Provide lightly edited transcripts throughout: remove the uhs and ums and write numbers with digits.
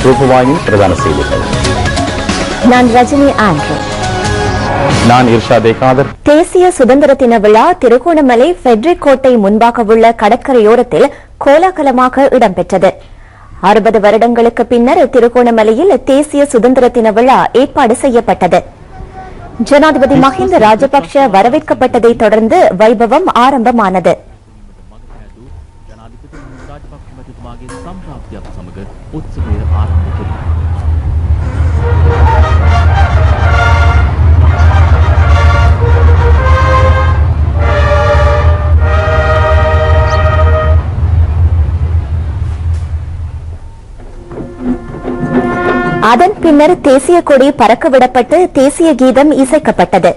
ரூபவாயின் பிரதான செய்திகள். நான் ரஜினி ஆண்ட்ரூ. நான் இர்ஷாதே காதர். தேசிய சுதந்திர தின விழா திருகோணமலை ஃபெட்ரிக் கோட்டை முன்பாக உள்ள கடற்கரையோரத்தில் கோலாகலமாக இடம்பெற்றது. 60 வருடங்களுக்கு பின்னர் திருகோணமலையில் தேசிய சுதந்திர தின விழா ஏற்பாடு செய்யப்பட்டது. ஜனாதிபதி மஹிந்த ராஜபக்ஷ வரவேற்கப்பட்டதை தொடர்ந்து வைபவம் ஆரம்பமானது. அதன் பின்னர் தேசிய கொடி பறக்கவிடப்பட்டு தேசிய கீதம் இசைக்கப்பட்டது.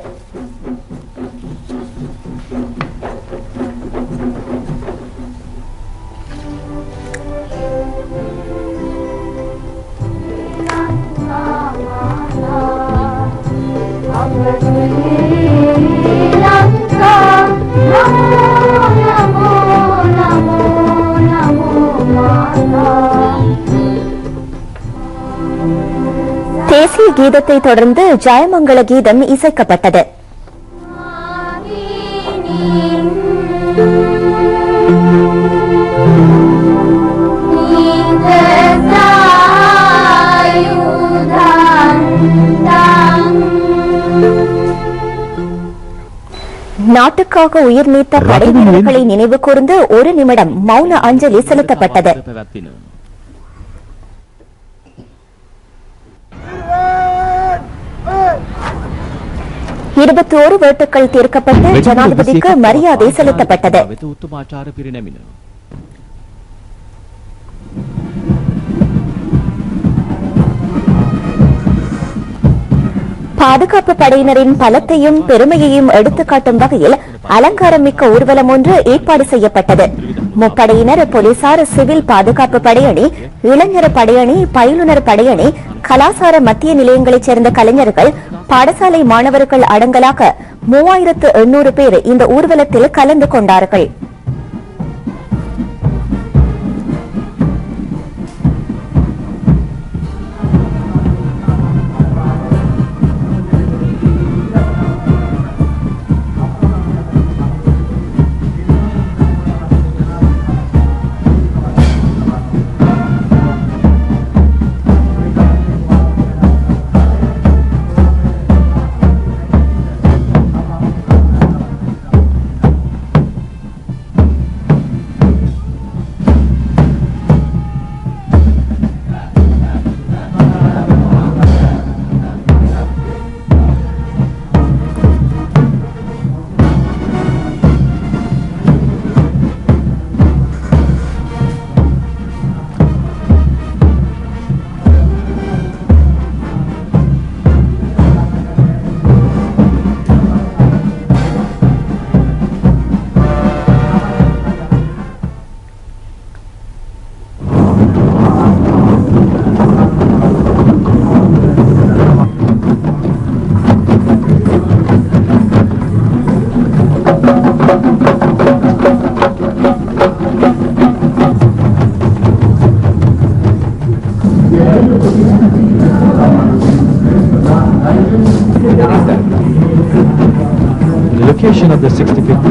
தேசிய கீதத்தை தொடர்ந்து ஜெயமங்கள கீதம் இசைக்கப்பட்டது. நாட்டுக்காக உயிர் நீத்த படைவீரர்களை நினைவு கூர்ந்து 1 நிமிடம் மௌன அஞ்சலி செலுத்தப்பட்டது. 21 வேட்டுக்கள் தீர்க்கப்பட்டு ஜனாதிபதிக்கு மரியாதை செலுத்தப்பட்டது. பாதுகாப்பு படையினரின் பலத்தையும் பெருமையையும் எடுத்துக்காட்டும் வகையில் அலங்காரமிக்க ஊர்வலம் ஒன்று ஏற்பாடு செய்யப்பட்டது. முப்படையினர், போலீசார், சிவில் பாதுகாப்பு படையணி, இளைஞர் படையணி, பயிலுனர் படையணி, கலாசார மத்திய நிலையங்களைச் சேர்ந்த கலைஞர்கள், பாடசாலை மாணவர்கள் அடங்கலாக 3800 பேர் இந்த ஊர்வலத்தில் கலந்து கொண்டார்கள். The location of the 65th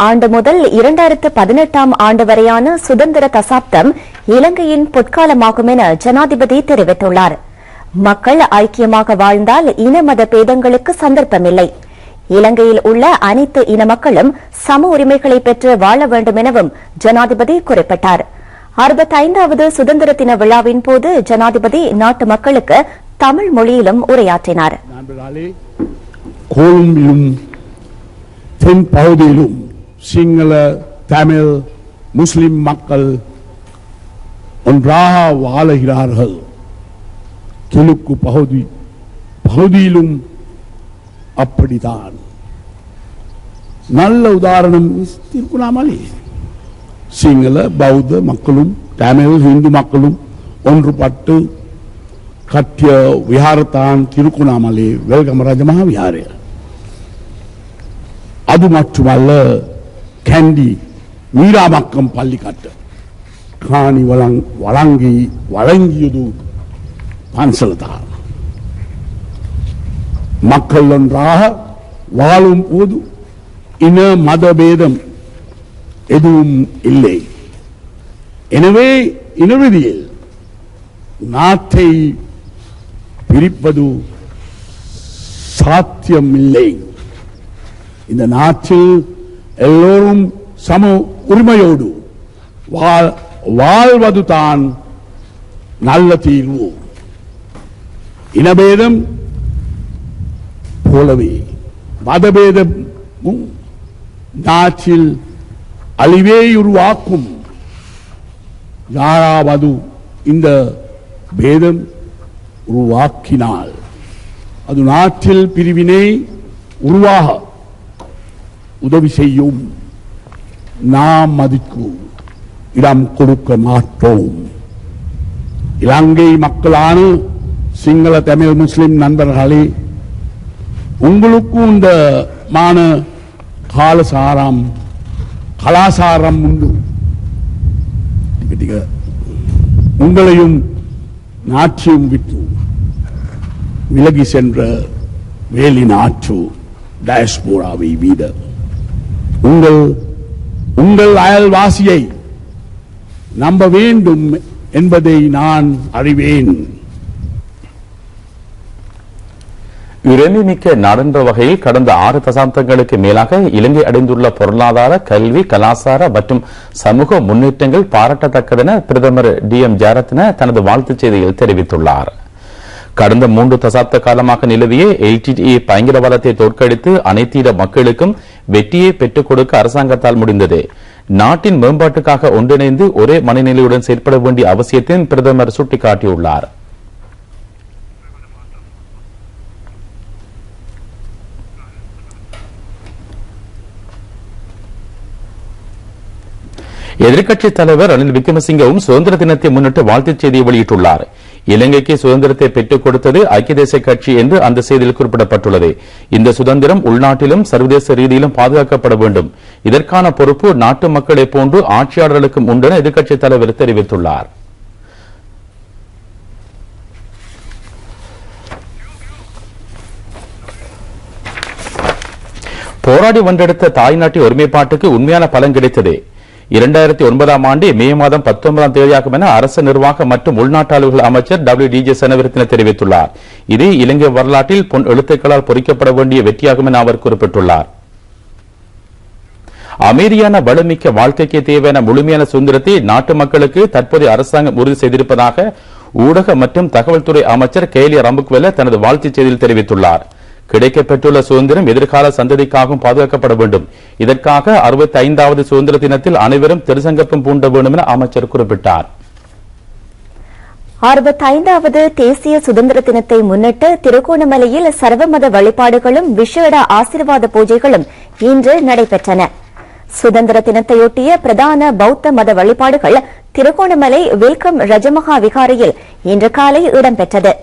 ஆண்டு முதல் 2018 ஆண்டு வரையான சுதந்திர தசாப்தம் இலங்கையின் பொற்காலமாகும் என ஜனாதிபதி தெரிவித்துள்ளார். மக்கள் ஐக்கியமாக வாழ்ந்தால் இன மத பேதங்களுக்கு சந்தர்ப்பமில்லை. இலங்கையில் உள்ள அனைத்து இன மக்களும் சம உரிமைகளை பெற்று வாழ வேண்டும் எனவும் ஜனாதிபதி குறிப்பிட்டார். 65வது சுதந்திர தின விழாவின் போது ஜனாதிபதி நாட்டு மக்களுக்கு தமிழ் மொழியிலும் உரையாற்றினார். கொழும்பிலும் தென் பகுதியிலும் சிங்கள, தமிழ், முஸ்லிம் மக்கள் ஒன்றாக வாழுகிறார்கள். கிழக்கு பகுதியிலும் அப்படித்தான். நல்ல உதாரணம் திருகோணமலை. சிங்கள, பௌத்த மக்களும் தமிழ், இந்து மக்களும் ஒன்றுபட்டு කට්ටිය විහාරතාන් තිරුකුණාමලේ වෙල්ගම රජමහා විහාරය. අදුමච්චුමල්ල කැන්ඩි මීරාමක්කම් පල්ලිකට්ට කානි வழங்கியது பன்சலதான் மக்கள் ஒன்றாக வாழும் போது இன மதபேதம் எதுவும் இல்லை. எனவே இனவெளியில் நாட்டை பிரிப்பது சாத்தியமில்லை. இந்த நாட்டில் எல்லோரும் சம உரிமையோடு வாழ்வதுதான் நல்ல தீர்வு. இனபேதம் போலவே மதபேதமும் நாட்டில் அழிவை உருவாக்கும். யாராவது இந்த பேதம் உருவாக்கினால் அது நாட்டில் பிரிவினை உருவாக உதவி செய்யும். நாம் அதுக்கு இடம் கொடுக்க மாட்டோம். இலங்கை மக்களான சிங்கள தமிழ் முஸ்லிம் நண்பர்களே, உங்களுக்கும் இந்த மான கலாசாரம் உண்டு. உங்களையும் நாட்சியும் விட்டு விலகி சென்ற வேலி நாற்று டயஸ்போராவை வீட உங்கள் அயல்வாசியை நம்ப வேண்டும் என்பதை நான் அறிவேன். இறைமைமிக்க நாடென்ற வகையில் கடந்த 6 தசாப்தங்களுக்கு மேலாக இலங்கை அடைந்துள்ள பொருளாதார, கல்வி, கலாச்சார மற்றும் சமூக முன்னேற்றங்கள் பாராட்டத்தக்கதென பிரதமர் டி.எம். ஜெயரத்ன தனது வாழ்த்துச் செய்தியில் தெரிவித்துள்ளார். கடந்த 3 தசாப்த காலமாக நிலவிய LTTE பயங்கரவாதத்தை தோற்கடித்து அனைத்திட மக்களுக்கும் வெற்றியை பெற்றுக் கொடுக்க அரசாங்கத்தால் முடிந்தது. நாட்டின் மேம்பாட்டுக்காக ஒன்றிணைந்து ஒரே மனநிலையுடன் செயற்பட வேண்டிய அவசியத்தையும் பிரதமர் சுட்டிக்காட்டியுள்ளார். எதிர்க்கட்சித் தலைவர் ரணில் விக்ரமசிங்கவும் சுதந்திர தினத்தை முன்னிட்டு வாழ்த்துச் செய்தியை வெளியிட்டுள்ளார். இலங்கைக்கு சுதந்திரத்தை பெற்றுக் கொடுத்தது ஐக்கிய தேசிய கட்சி என்று அந்த செய்தியில் குறிப்பிடப்பட்டுள்ளது. இந்த சுதந்திரம் உள்நாட்டிலும் சர்வதேச ரீதியிலும் பாதுகாக்கப்பட வேண்டும். இதற்கான பொறுப்பு நாட்டு மக்களை போன்று ஆட்சியாளர்களுக்கும் உண்டென எதிர்க்கட்சித் தலைவர் தெரிவித்துள்ளார். போராடி வென்றெடுத்த தாய்நாட்டின் ஒருமைப்பாட்டுக்கு உண்மையான பலன் கிடைத்தது. 2009ஆம் ஆண்டு மே மாதம் 19ஆம் தேதியாகும் என அரசு நிர்வாக மற்றும் உள்நாட்டு அலுவல்கள் அமைச்சர் WDJ செனவிரத்ன தெரிவித்துள்ளார். இது இலங்கை வரலாற்றில் பொன் எழுத்துக்களால் பொறிக்கப்பட வேண்டிய வெற்றியாகும் என அவர் குறிப்பிட்டுள்ளார். அமைதியான வளமிக்க வாழ்க்கைக்கு தேவையான முழுமையான சுதந்திரத்தை நாட்டு மக்களுக்கு தற்போதைய அரசாங்கம் உறுதி செய்திருப்பதாக ஊடக மற்றும் தகவல் துறை அமைச்சர் கேலிய ரம்புக்வெல்ல தனது வாழ்த்துச் செய்தியில் தெரிவித்துள்ளார். கிடைக்கப்பெற்றுள்ள சுதந்திரம் எதிர்கால சந்ததிக்காகவும் பாதுகாக்கப்பட வேண்டும். இதற்காக 65வது சுதந்திர தினத்தில் அனைவரும் திருசங்கப்பம் பூண்ட வேண்டும் என அமைச்சர் குறிப்பிட்டார். 65வது தேசிய சுதந்திர தினத்தை முன்னிட்டு திருகோணமலையில் சர்வமத வழிபாடுகளும் விசேட ஆசீர்வாத பூஜைகளும் இன்று நடைபெற்றன. சுதந்திர தினத்தையொட்டிய பிரதான பௌத்த மத வழிபாடுகள் திருகோணமலை வெல்கம் ரஜமகா விகாரையில் இன்று காலை இடம்பெற்றது.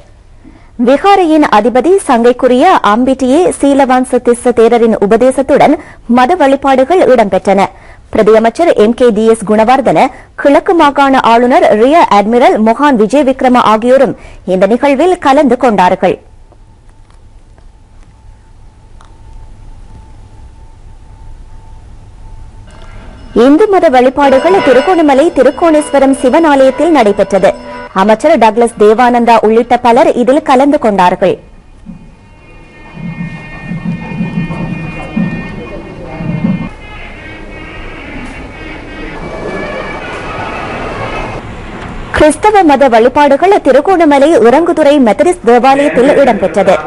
விகாரையின் அதிபதி சங்கைக்குரிய அம்பிட்டியே சீலவான்ச திஸ்ஸ தேரரின் உபதேசத்துடன் மத வழிபாடுகள் இடம்பெற்றன. பிரதியமைச்சர் MKDS குணவர்தன, கிழக்கு மாகாண ஆளுநர் ரியர் அட்மிரல் மொஹான் விஜய் விக்ரம ஆகியோரும் இந்த நிகழ்வில் கலந்து கொண்டார்கள். இந்து மத வழிபாடுகள் திருகோணமலை திருக்கோணேஸ்வரம் சிவன் ஆலயத்தில் நடைபெற்றது. அமைச்சர் டக்ளஸ் தேவானந்தா உள்ளிட்ட பலர் இதில் கலந்து கொண்டார்கள். கிறிஸ்தவ மத வழிபாடுகள் திருகோணமலை இறங்குதுறை மெத்தடிஸ்ட் தேவாலயத்தில் இடம்பெற்றது.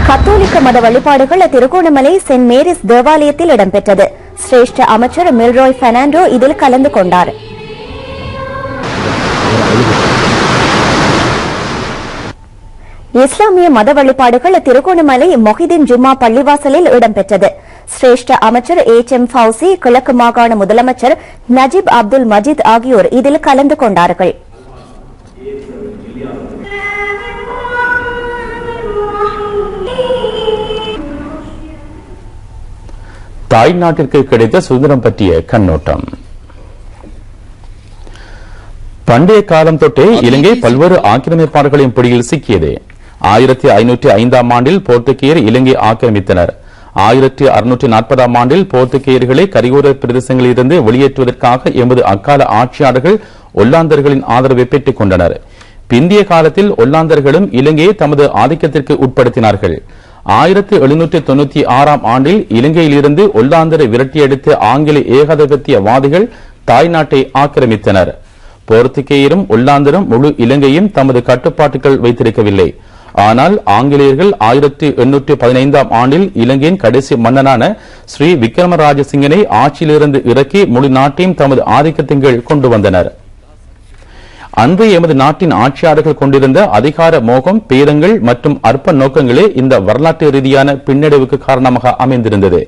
கத்தோலிக்க மத வழிபாடுகள் திருகோணமலை சென்ட் மேரிஸ் தேவாலயத்தில் இடம்பெற்றது. சிரேஷ்ட அமைச்சர் மில்ராய் பெர்னாண்டோ இதில் கலந்து கொண்டார். இஸ்லாமிய மத வழிபாடுகள் திருகோணமலை மொஹிதீன் ஜும்மா பள்ளிவாசலில் இடம்பெற்றது. சிரேஷ்ட அமைச்சர் HM ஃபவுசி, கிழக்கு மாகாண முதலமைச்சர் நஜீப் அப்துல் மஜீத் ஆகியோர் இதில் கலந்து கொண்டார்கள். தாய் நாட்டிற்கு கிடைத்த சுதந்திரம் பற்றிய கண்ணோட்டம். பண்டைய காலம் தொட்டே இலங்கை பல்வேறு ஆக்கிரமிப்பாளர்களின் பிடியில் சிக்கியது. 1505 ஆண்டில் போர்த்துகேயர் இலங்கை ஆக்கிரமித்தனர். 1640 ஆண்டில் போர்த்துகேயர்களை கரையோர பிரதேசங்களில் இருந்து வெளியேற்றுவதற்காக எமது அக்கால ஆட்சியாளர்கள் ஒல்லாந்தர்களின் ஆதரவை பெற்றுக் கொண்டனர். பிந்திய காலத்தில் ஒல்லாந்தர்களும் இலங்கையை தமது ஆதிக்கத்திற்கு உட்படுத்தினார்கள். 1796 ஆண்டில் இலங்கையில் இருந்து ஒல்லாந்தரை விரட்டியடித்த ஆங்கில ஏகாதிபத்தியவாதிகள் தாய்நாட்டை ஆக்கிரமித்தனர். போர்த்துகேயரும் ஒல்லாந்தரும் முழு இலங்கையும் தமது கட்டுப்பாட்டுக்குள் வைத்திருக்கவில்லை. ஆனால் ஆங்கிலேயர்கள் 1815 ஆண்டில் இலங்கையின் கடைசி மன்னனான ஸ்ரீ விக்ரமராஜசிங்கனை ஆட்சியிலிருந்து இறக்கி முழு நாட்டையும் தமது ஆதிக்கத்தின் கீழ் கொண்டு வந்தனர். அன்று எமது நாட்டின் ஆட்சியாளர்கள் கொண்டிருந்த அதிகார மோகம், பேதங்கள் மற்றும் அற்ப நோக்கங்களே இந்த வரலாற்று ரீதியான பின்னடைவுக்கு காரணமாக அமைந்திருந்தது.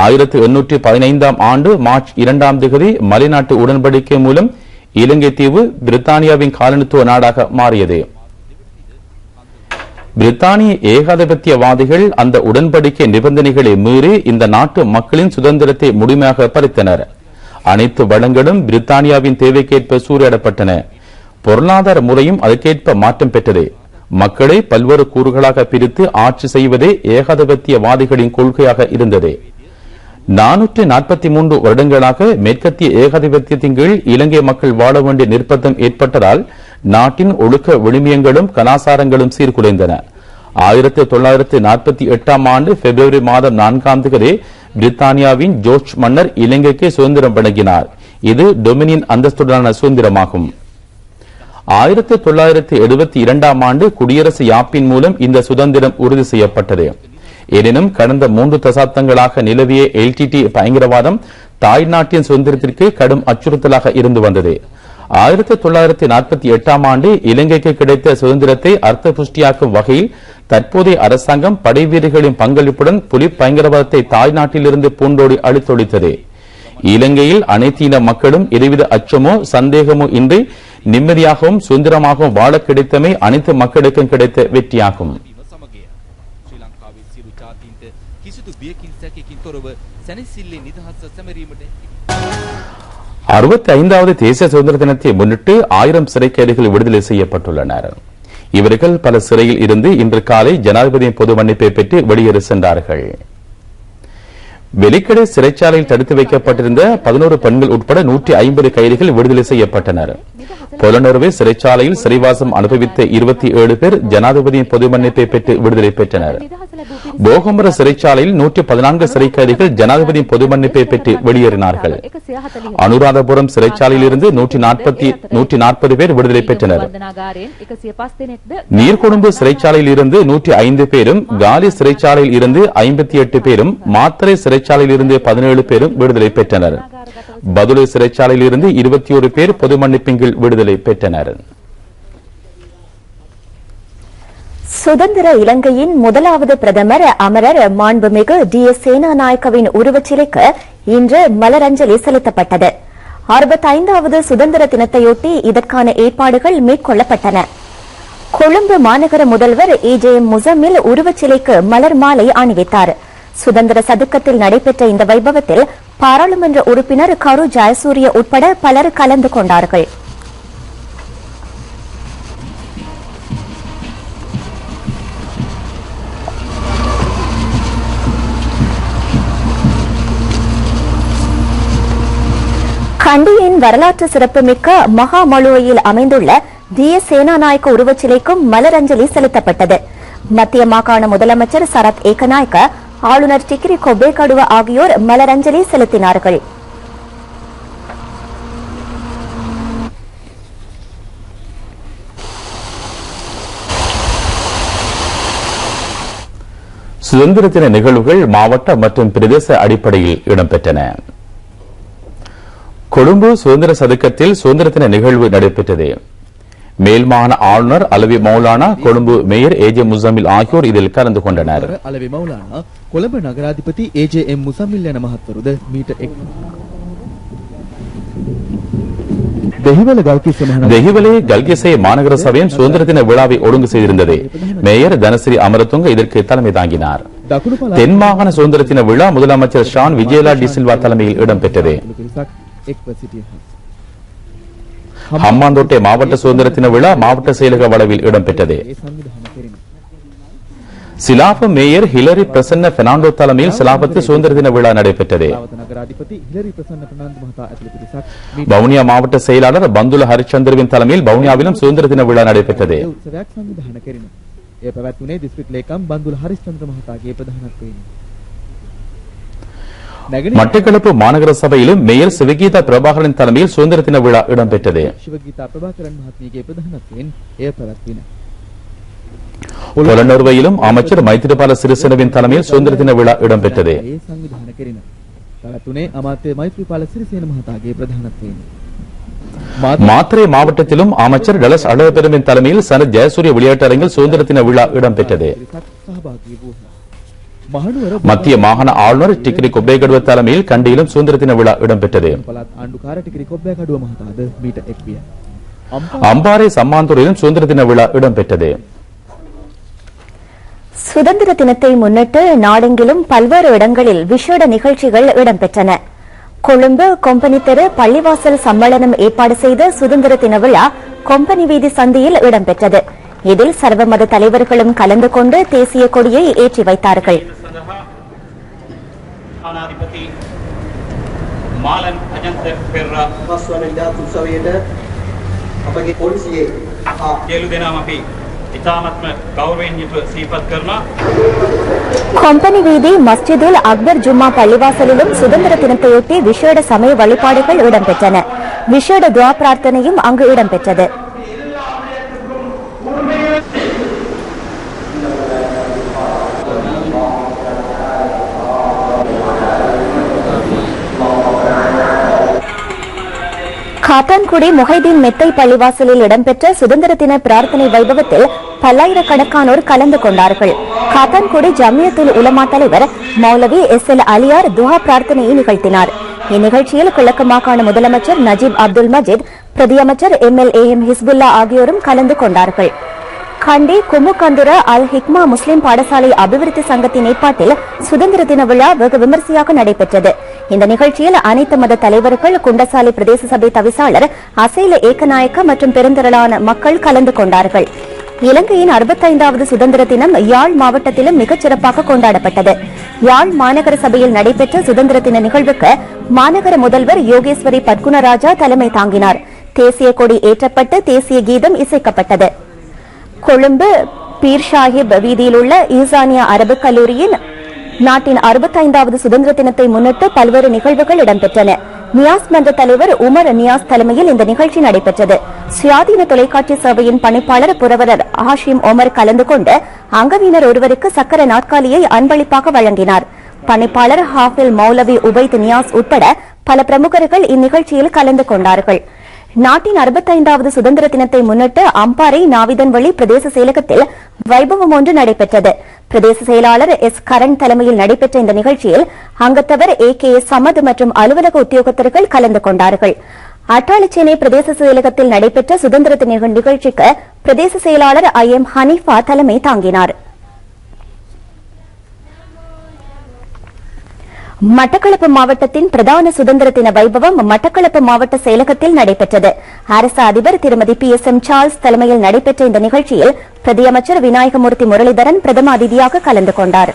1815 ஆண்டு மார்ச் 2 மலைநாட்டு உடன்படிக்கை மூலம் இலங்கை தீவு பிரித்தானியாவின் காலனித்துவ நாடாக மாறியது. பிரித்தானிய ஏகாதிபத்தியவாதிகள் அந்த உடன்படிக்கை நிபந்தனைகளை மீறி இந்த நாட்டு மக்களின் சுதந்திரத்தை முழுமையாக பறித்தனர். அனைத்து வளங்களும் பிரித்தானியாவின் தேவைக்கேற்ப சூறையாடப்பட்டன. பொருளாதார முறையும் அதற்கேற்ப மாற்றம் பெற்றது. மக்களை பல்வேறு கூறுகளாக பிரித்து ஆட்சி செய்வதே ஏகாதிபத்தியவாதிகளின் கொள்கையாக இருந்தது. 443 வருடங்களாக மேற்கத்திய ஏகாதிபத்தியத்தின் கீழ் இலங்கை மக்கள் வாழ வேண்டிய நிர்பந்தம் ஏற்பட்டதால் நாட்டின் ஒழுக்க விழுமியங்களும் கலாச்சாரங்களும் சீர்குலைந்தன. 1948 ஆண்டு பிப்ரவரி மாதம் 4 பிரித்தானியாவின் ஜோர்ஜ் மன்னர் இலங்கைக்கு சுதந்திரம் வழங்கினார். இது டொமினியன் அந்தஸ்துடனான சுதந்திரமாகும். 1972 ஆண்டு குடியரசு யாப்பின் மூலம் இந்த சுதந்திரம் உறுதி செய்யப்பட்டது. எனினும் கடந்த 3 தசாப்தங்களாக நிலவிய LTT பயங்கரவாதம் தாய்நாட்டின் சுதந்திரத்திற்கு கடும் அச்சுறுத்தலாக இருந்து வந்தது. 1948 ஆண்டு இலங்கைக்கு கிடைத்த சுதந்திரத்தை அர்த்த புஷ்டியாக்கும் வகையில் தற்போதைய அரசாங்கம் படைவீரர்களின் பங்களிப்புடன் புலி பயங்கரவாதத்தை தாய்நாட்டிலிருந்து பூண்டோடி அழித்தொழித்தது. இலங்கையில் அனைத்து இன மக்களும் எதுவித அச்சமோ சந்தேகமோ இன்றி நிம்மதியாகவும் சுதந்திரமாகவும் வாழ கிடைத்தமை அனைத்து மக்களுக்கும் கிடைத்த வெற்றியாகும். 65வது தேசிய சுதந்திர தினத்தை முன்னிட்டு 1000 சிறை கைதிகள் விடுதலை செய்யப்பட்டுள்ளனர். இவர்கள் பல சிறையில் இருந்து இன்று காலை ஜனாதிபதியின் பொது மன்னிப்பை பெற்று வெளியேறி சென்றார்கள். வெலிக்கடை சிறைச்சாலையில் தடுத்து வைக்கப்பட்டிருந்த 11 பெண்கள் உட்பட 150 கைதிகள் விடுதலை செய்யப்பட்டனர். புலனறுவை சிறைச்சாலையில் சிறைவாசம் அனுபவித்த 27 பேர் ஜனாதிபதியின் பொது மன்னிப்பை பெற்று விடுதலை பெற்றனர். போகம்பர சிறைச்சாலையில் 114 சிறை கைதிகள் ஜனாதிபதியின் பொது மன்னிப்பை பெற்று வெளியேறினார்கள். அனுராதபுரம் சிறைச்சாலையில் இருந்து 140 பேர் விடுதலை பெற்றனர். நீர்கொழும்பு சிறைச்சாலையில் இருந்து 105 பேரும், காலி சிறைச்சாலையில் இருந்து 58 பேரும், மாத்தறை சிறைச்சாலையில் இருந்து 17 பேரும் விடுதலை பெற்றனர். பதுளை சிறைச்சாலையில் இருந்து 21 பேர் பொது மன்னிப்பின் கீழ் விடுதலை பெற்றனர். சுதந்திர இலங்கையின் முதலாவது பிரதமர் அமரர் மாண்புமிகு DS சேனாநாயக்கவின் உருவச்சிலைக்கு இன்று மலரஞ்சலி செலுத்தப்பட்டது. 65வது சுதந்திர தினத்தையொட்டி இதற்கான ஏற்பாடுகள் மேற்கொள்ளப்பட்டன. கொழும்பு மாநகர முதல்வர் AJM முசம்மில் உருவச்சிலைக்கு மலர் மாலை அணிவித்தார். சுதந்திர சதுக்கத்தில் நடைபெற்ற இந்த வைபவத்தில் பாராளுமன்ற உறுப்பினர் கரு ஜயசூரிய உட்பட பலர் கலந்து கொண்டார்கள். கண்டியின் வரலாற்று சிறப்புமிக்க மகாமழுவையில் அமைந்துள்ள DS சேனாநாயக்க உருவச்சிலைக்கும் மலரஞ்சலி செலுத்தப்பட்டது. மத்திய மாகாண முதலமைச்சர் சரத் ஏகநாயக்க, ஆளுநர் டிகிரி கொபேகடுவ ஆகியோர் மலரஞ்சலி செலுத்தினார்கள். சுதந்திர தின நிகழ்வுகள் மாவட்ட மற்றும் பிரதேச அடிப்படையில் இடம்பெற்றன. கொழும்பு சுதந்திர சதுக்கத்தில் சுதந்திர தின நிகழ்வு நடைபெற்றது. மேல்மாகாண ஆளுநர் அலவி மௌலானா, கொழும்பு மேயர் ஏஜே முசமில் ஆகியோர் இதில் கலந்து கொண்டனர். අලවි මෞලානා කොළඹ නගරාධිපති AJM මුසම්මිල් යන මහත්වරුද මීට එක් தெஹிவலே கல்கிசே மாநகர சபையின் சுதந்திர தின விழாவை ஒழுங்கு செய்திருந்தது. மேயர் தனஸ்ரீ அமரதுங்க இதற்கு தலைமை தாங்கினார். தென் மாகாண சுதந்திர தின விழா முதலமைச்சர் ஷான் விஜயலா டி சில்வா தலைமையில் இடம்பெற்றது. ஹம்மாந்தோட்டை மாவட்ட சுதந்திர தின விழா மாவட்ட செயலக வளவில் இடம்பெற்றது. சிலாப மேயர் ஹிலரி பிரசன்ன பெர்னாண்டோ தலைமையில் சிலாபத்தில் சுதந்திர தின விழா நடைபெற்றது. வவுனியா மாவட்ட செயலாளர் பந்துல ஹரிச்சந்திரவின் தலைமையில் வவுனியாவிலும் சுதந்திர தின விழா நடைபெற்றது. மட்டக்களப்பு மாநகர சபையிலும் மேயர் சிவகீதா பிரபாகரன் தலைமையில் சுதந்திர தின விழா இடம்பெற்றது. புலனறுவையிலும் அமைச்சர் மைத்திரிபால சிறிசேனவின் தலைமையில் சுதந்திர தின விழா இடம்பெற்றது. மாத்திரை மாவட்டத்திலும் அமைச்சர் டலஸ் அழகப்பெருமின் தலைமையில் சனத் ஜெயசூரிய விளையாட்டு அரங்கில் சுதந்திர தின விழா இடம்பெற்றது. மத்திய மாகாண ஆளுநர் டிகிரி கொப்பேகடுவ தலைமையில் கண்டியிலும் சுதந்திர தின விழா இடம்பெற்றது. அம்பாறை சம்மாந்தூரிலும் சுதந்திர தின விழா இடம்பெற்றது. சுதந்திர தினத்தை முன்னிட்டு நாடெங்கிலும் பல்வேறு இடங்களில் விசேட நிகழ்ச்சிகள் இடம்பெற்றன. கொழும்பு கொம்பனி தெரு பள்ளிவாசல் சம்மேளனம் ஏற்பாடு செய்த சுதந்திர தின விழா கொம்பனி வீதி சந்தியில் இடம்பெற்றது. இதில் சர்வமத தலைவர்களும் கலந்து கொண்டு தேசிய கொடியை ஏற்றி வைத்தார்கள். கொம்பனி வீதி மஸ்ஜிதுல் அக்பர் ஜும்மா பள்ளிவாசலிலும் சுதந்திர தினத்தையொட்டி விசேட சமய வழிபாடுகள் இடம்பெற்றன. விசேட துஆ பிரார்த்தனையும் அங்கு இடம்பெற்றது. காத்தான்குடி முஹைதீன் மெத்தை பள்ளிவாசலில் இடம்பெற்ற சுதந்திர தின பிரார்த்தனை வைபவத்தில் பல்லாயிரக்கணக்கானோர் கலந்து கொண்டார்கள். காத்தான்குடி ஜமியத்துல் உலமா தலைவர் மௌலவி SL அலியார் துஹா பிரார்த்தனையை நிகழ்த்தினார். இந்நிகழ்ச்சியில் கிழக்கு மாகாண முதலமைச்சர் நஜீப் அப்துல் மஜீத், பிரதியமைச்சர் MLAM ஹிஸ்புல்லா ஆகியோரும் கலந்து கொண்டார்கள். கண்டி குமுகந்துர அல் ஹிக்மா முஸ்லிம் பாடசாலை அபிவிருத்தி சங்கத்தின் ஏற்பாட்டில் சுதந்திர தின விழா வெகு விமர்சையாக நடைபெற்றது. இந்த நிகழ்ச்சியில் அனைத்து மத தலைவர்கள், குண்டசாலை பிரதேச சபை தவிசாளர் அசைல ஏகநாயக்க மற்றும் பெருந்திரளான மக்கள் கலந்து கொண்டார்கள். இலங்கையின் 65வது சுதந்திர தினம் யாழ் மாவட்டத்திலும் மிகச் சிறப்பாக கொண்டாடப்பட்டது. யாழ் மாநகர சபையில் நடைபெற்ற சுதந்திர தின நிகழ்வுக்கு மாநகர முதல்வர் யோகேஸ்வரி பத்குணராஜா தலைமை தாங்கினார். தேசிய கொடி ஏற்றப்பட்டு தேசிய கீதம் இசைக்கப்பட்டது. கொழும்பு பீர் ஷாஹிப் வீதியில் உள்ள ஈசானியா அரபு கல்லூரியின் நாட்டின் 65வது சுதந்திர தினத்தை முன்னிட்டு பல்வேறு நிகழ்வுகள் இடம்பெற்றன. நியாஸ் மன்ற தலைவர் உமர் நியாஸ் தலைமையில் இந்த நிகழ்ச்சி நடைபெற்றது. சுயாதீன தொலைக்காட்சி சேவையின் பணிப்பாளர் புரவலர் ஹாஷிம் ஒமர் கலந்து கொண்டு அங்கவீனர் ஒருவருக்கு சக்கர நாற்காலியை அன்பளிப்பாக வழங்கினார். பணிப்பாளர் ஹாஃபில் மௌலவி உபைத் நியாஸ் உட்பட பல பிரமுகர்கள் இந்நிகழ்ச்சியில் கலந்து கொண்டார்கள். நாட்டின் 65வது சுதந்திர தினத்தை முன்னிட்டு அம்பாறை நாவிதன்வழி பிரதேச செயலகத்தில் வைபவம் ஒன்று நடைபெற்றது. பிரதேச செயலாளர் கரண் தலைமையில் நடைபெற்ற இந்த நிகழ்ச்சியில் அங்கத்தவர் AKS சமத் மற்றும் அலுவலக உத்தியோகத்தர்கள் கலந்து கொண்டார்கள். அட்டாளிச்சேனை பிரதேச செயலகத்தில் நடைபெற்ற சுதந்திர தின நிகழ்ச்சிக்கு பிரதேச செயலாளர் IM ஹனீஃபா தலைமை தாங்கினார். மட்டக்களப்பு மாவட்டத்தின் பிரதான சுதந்திர தின வைபவம் மட்டக்களப்பு மாவட்ட செயலகத்தில் நடைபெற்றது. அரசு அதிபர் திருமதி PSM சார்ல்ஸ் தலைமையில் நடைபெற்ற இந்த நிகழ்ச்சியில் பிரதியமைச்சர் விநாயகமூர்த்தி முரளிதரன் பிரதம அதிதியாக கலந்து கொண்டார்.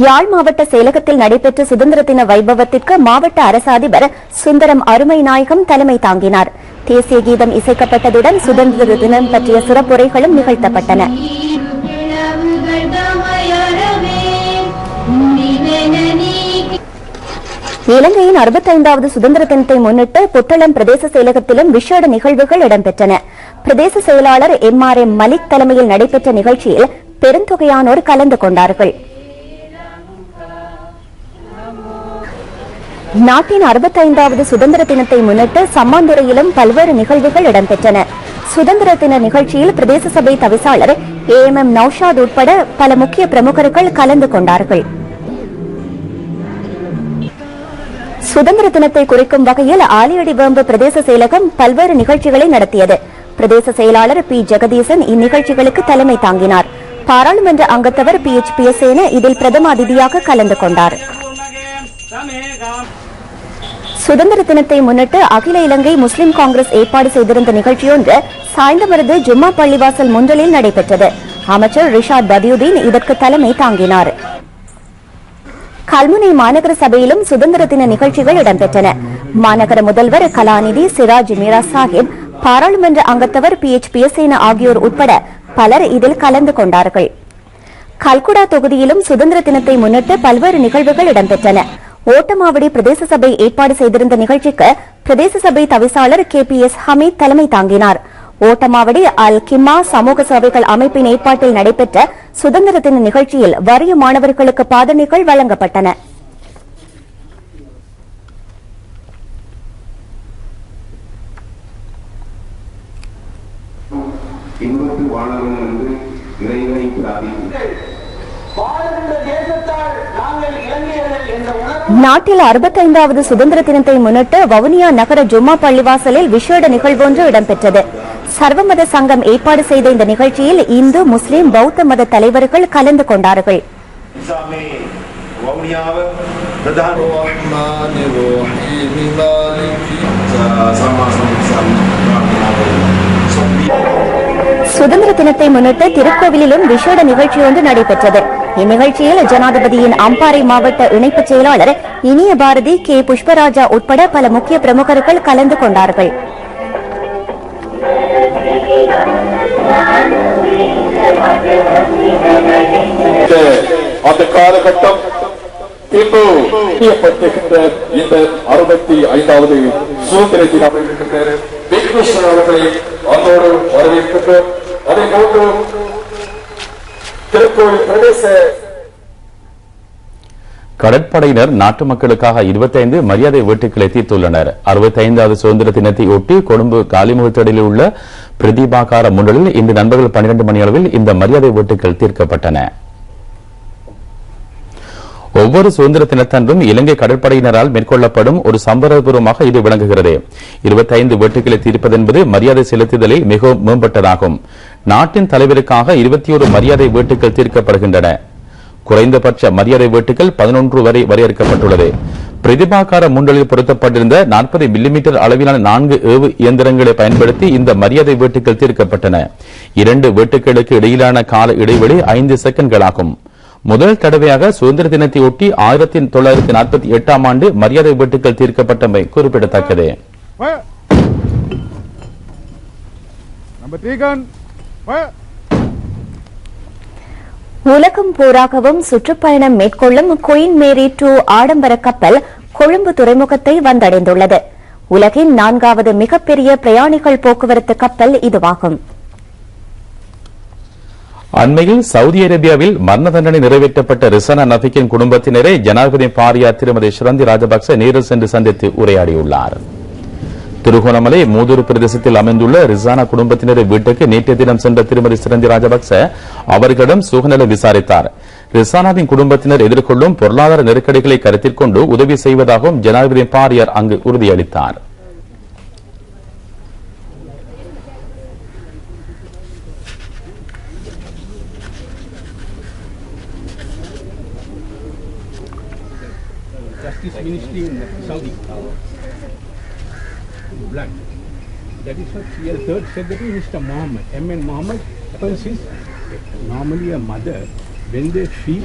யாழ் மாவட்ட செயலகத்தில் நடைபெற்ற சுதந்திர தின வைபவத்திற்கு மாவட்ட அரசு அதிபர் சுந்தரம் அருமை நாயகம் தலைமை தாங்கினார். தேசிய கீதம் இசைக்கப்பட்டதுடன் சுதந்திர தினம் பற்றிய சிறப்புரைகளும் நிகழ்த்தப்பட்டன. இலங்கையின் 65வது சுதந்திர தினத்தை முன்னிட்டு புத்தளம் பிரதேச செயலகத்திலும் விசேட நிகழ்வுகள் இடம்பெற்றன. பிரதேச செயலாளர் MRM மலிக் தலைமையில் நடைபெற்ற நிகழ்ச்சியில் பெருந்தொகையானோர் கலந்து கொண்டார்கள். நாட்டின் 65வது சுதந்திர தினத்தை முன்னிட்டு சம்மாந்துறையிலும் பல்வேறு நிகழ்வுகள் இடம்பெற்றன. சுதந்திர தின நிகழ்ச்சியில் பிரதேச சபை தவிசாளர் AMM நௌஷாத் உட்பட பல முக்கிய பிரமுகர்கள் கலந்து கொண்டார்கள். சுதந்திர தினத்தை குறிக்கும் வகையில் ஆலியடிவேம்பு பிரதேச செயலகம் பல்வேறு நிகழ்ச்சிகளை நடத்தியது. பிரதேச செயலாளர் P. ஜெகதீசன் இந்நிகழ்ச்சிகளுக்கு தலைமை தாங்கினார். பாராளுமன்ற அங்கத்தவர் PH பியசேன இதில் பிரதம அதிதியாக கலந்து கொண்டார். சுதந்திர தினத்தை முன்னிட்டு அகில இலங்கை முஸ்லிம் காங்கிரஸ் ஏற்பாடு செய்திருந்த நிகழ்ச்சியொன்று சாய்ந்தமருது ஜும்மா பள்ளிவாசல் முன்றலில் நடைபெற்றது. அமைச்சர் ரிஷாத் பதியுதீன் இதற்கு தலைமை தாங்கினார். கல்முனை மாநகர சபையிலும் சுதந்திர தின நிகழ்ச்சிகள் இடம்பெற்றன. மாநகர முதல்வர் கலாநிதி சிராஜ் மீரா சாஹிப், பாராளுமன்ற அங்கத்தவர் PH பியசேன ஆகியோர் உட்பட பலர் இதில் கலந்து கொண்டார்கள். கல்குடா தொகுதியிலும் சுதந்திர தினத்தை முன்னிட்டு பல்வேறு நிகழ்வுகள் இடம்பெற்றன. ஓட்டமாவடி பிரதேச சபை ஏற்பாடு செய்திருந்த நிகழ்ச்சிக்கு பிரதேச சபை தவிசாளர் KPS ஹமீத் தலைமை தாங்கினார். ஓட்டமாவடி அல் கிம்மா சமூக சேவைகள் அமைப்பின் ஏற்பாட்டில் நடைபெற்ற சுதந்திர தின நிகழ்ச்சியில் வறிய மாணவர்களுக்கு பாதணிகள் வழங்கப்பட்டன. நாட்டில் 65வது சுதந்திர தினத்தை முன்னிட்டு வவுனியா நகர ஜும்மா பள்ளிவாசலில் விசேட நிகழ்வொன்று இடம்பெற்றது. சர்வமத சங்கம் ஏற்பாடு செய்த இந்த நிகழ்ச்சியில் இந்து, முஸ்லிம், பௌத்த மத தலைவர்கள் கலந்து கொண்டார்கள். சுதந்திர தினத்தை முன்னிட்டு திருக்கோவிலிலும் விசேட நிகழ்ச்சி ஒன்று நடைபெற்றது. இந்நிகழ்ச்சியில் ஜனாதிபதியின் அம்பாறை மாவட்ட இணைப்பு செயலாளர் இனிய பாரதி, K. புஷ்பராஜா உட்பட பல முக்கிய பிரமுகர்கள் கலந்து கொண்டார்கள். அந்த காலகட்டம் பின்பு இந்த 65வது சுதந்திர தினம் அவர்களை அதோடு வரவேற்கின்றோம். அதே போன்று திருக்கோவில் பிரதேச கடற்படையினர் நாட்டு மக்களுக்காக 25 மரியாதை வேட்டுக்களை தீர்த்துள்ளனர். 65வது சுதந்திர தினத்தை ஒட்டி கொழும்பு காலிமுகத்தடியில் உள்ள பிரதிபாகார முன்னலில் இன்று நண்பர்கள் 12 மணி அளவில் இந்த மரியாதை வேட்டுக்கள் தீர்க்கப்பட்டன. ஒவ்வொரு சுதந்திர தினத்தன்றும் இலங்கை கடற்படையினரால் மேற்கொள்ளப்படும் ஒரு சம்பிரதாயபூர்வமாக இது விளங்குகிறது. 25 வேட்டுக்களை தீர்ப்பது என்பது மரியாதை செலுத்துதலில் மிகவும் மேம்பட்டதாகும். நாட்டின் தலைவருக்காக 21 மரியாதை வேட்டுக்கள் தீர்க்கப்படுகின்றன. குறைந்தபட்ச மரியாதை வேட்டுகள் 11 வரை வரையறுக்கப்பட்டுள்ளது. பிரதிபாகார முண்டலில் பொருத்தப்பட்டிருந்த 40 மில்லிமீட்டர் அளவிலான 4 ஏவு இயந்திரங்களை பயன்படுத்தி இந்த மரியாதை வேட்டுக்கள் தீர்க்கப்பட்டன. 2 வேட்டுகளுக்கு இடையிலான கால இடைவெளி 5 செகண்ட்களாகும். முதல் தடவையாக சுதந்திர தினத்தை ஒட்டி 1948ஆம் ஆண்டு மரியாதை வேட்டுக்கள் தீர்க்கப்பட்டமை குறிப்பிடத்தக்கது. உலகம் பூராகவும் சுற்றுப்பயணம் மேற்கொள்ளும் குயின் மேரி 2 ஆடம்பர கப்பல் கொழும்பு துறைமுகத்தை வந்தடைந்துள்ளது. உலகின் 4வது மிகப்பெரிய பிரயாணிகள் போக்குவரத்து கப்பல் இதுவாகும். அண்மையில் சவுதி அரேபியாவில் மரண தண்டனை நிறைவேற்றப்பட்ட ரிசானா நபிக்கின் குடும்பத்தினரை ஜனாதிபதி பாரியார் திருமதி ஷிரந்தி ராஜபக்ச நேரில் சென்று சந்தித்து உரையாடியுள்ளார். திருகோணமலை மூதூர் பிரதேசத்தில் அமைந்துள்ள ரிசானா குடும்பத்தினரை வீட்டுக்கு நேற்றைய தினம் சென்ற திருமதி ஷிரந்தி ராஜபக்ச அவர்களிடம் சுகநல விசாரித்தார். ரிசானாவின் குடும்பத்தினர் எதிர்கொள்ளும் பொருளாதார நெருக்கடிகளை கருத்தில் கொண்டு உதவி செய்வதாகவும் ஜனாதிபதி பாரியார் அங்கு உறுதியளித்தார். Justice Ministry in Saudi. Blood. That is what the third secretary, Mr. Mohammed, M.N. Mohammed, happens is normally a mother when they feel.